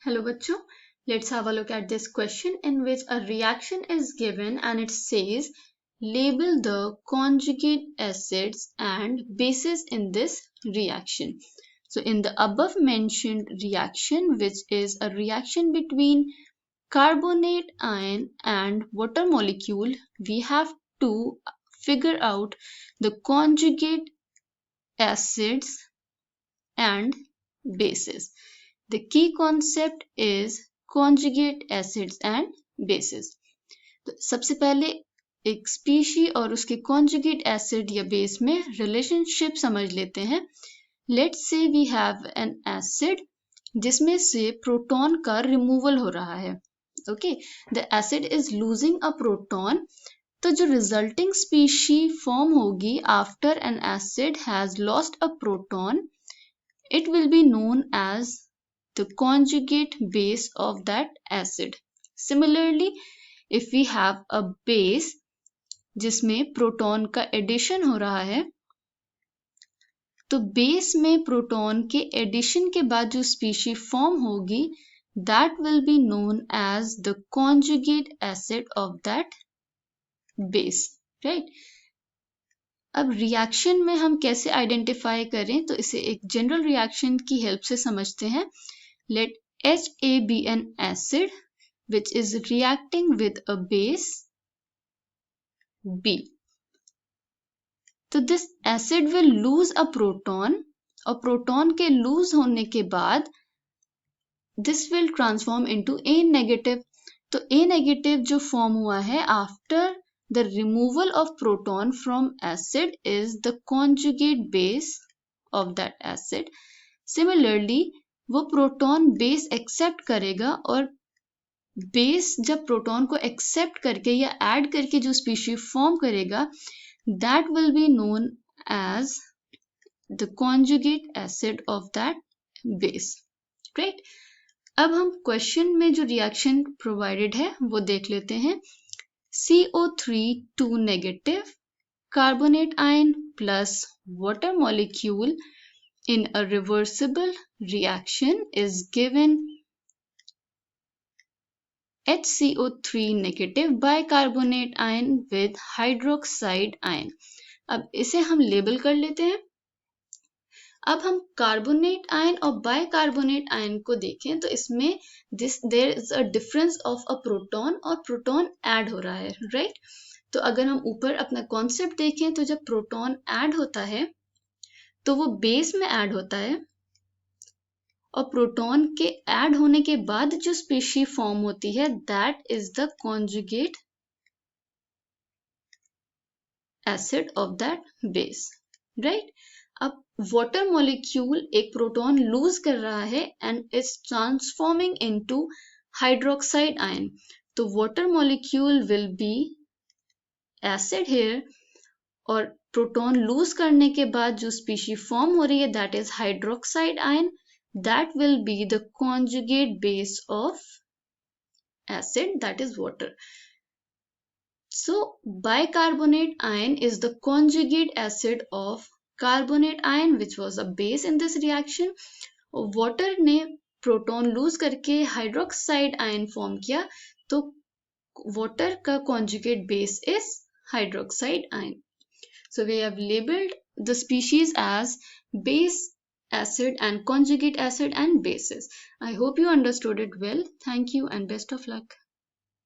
Hello bachcho, let's have a look at this question in which a reaction is given and it says label the conjugate acids and bases in this reaction. So in the above mentioned reaction, which is a reaction between carbonate ion and water molecule, we have to figure out the conjugate acids and bases. The key concept is conjugate acids and bases. तो सबसे पहले एक species और उसके conjugate acid या base में relationship समझ लेते हैं. Let's say we have an acid जिसमें से प्रोटॉन का रिमूवल हो रहा है. Okay, the acid is losing a proton. तो जो resulting species form होगी after an acid has lost a proton, it will be known as the conjugate base of that acid. Similarly, if we have a base जिसमें proton का addition हो रहा है, तो base में प्रोटॉन के addition के बाद जो स्पीशी फॉर्म होगी, that will be known as the conjugate acid of that base, right? अब रिएक्शन में हम कैसे आइडेंटिफाई करें, तो इसे एक जनरल रिएक्शन की हेल्प से समझते हैं. Let HA be an acid which is reacting with a base B. तो this acid will lose a proton और प्रोटॉन के लूज होने के बाद this will transform into A negative. तो A negative जो फॉर्म हुआ है after the removal of proton from acid is the conjugate base of that acid. Similarly, वो प्रोटॉन बेस एक्सेप्ट करेगा और बेस जब प्रोटॉन को एक्सेप्ट करके या ऐड करके जो स्पीशी फॉर्म करेगा, that will be known as the conjugate acid of that base, right? अब हम क्वेश्चन में जो रिएक्शन प्रोवाइडेड है वो देख लेते हैं. CO3 2 negative carbonate ion plus water molecule in a reversible reaction is given HCO3 negative bicarbonate ion with hydroxide ion. अब इसे हम लेबल कर लेते हैं. अब हम कार्बोनेट आयन और बाइकार्बोनेट आयन को देखें तो इसमें there is a difference of a proton और प्रोटॉन ऐड हो रहा है, राइट? तो अगर हम ऊपर अपना कॉन्सेप्ट देखें तो जब प्रोटॉन ऐड होता है तो वो बेस में ऐड होता है और प्रोटॉन के ऐड होने के बाद जो स्पीशी फॉर्म होती है that is the conjugate acid of that base, right? अब वाटर मॉलिक्यूल एक प्रोटॉन लूज कर रहा है and is transforming into hydroxide ion. तो water molecule will be acid here और प्रोटॉन लूज करने के बाद जो स्पीशी फॉर्म हो रही है that is hydroxide ion. That will be the conjugate base of acid, that is water. So bicarbonate ion is the conjugate acid of carbonate ion which was a base in this reaction. Water ने proton loose करके hydroxide ion form किया, तो water का conjugate base is hydroxide ion. So we have labeled the species as base acid and conjugate acid and bases. I hope you understood it well. Thank you and best of luck.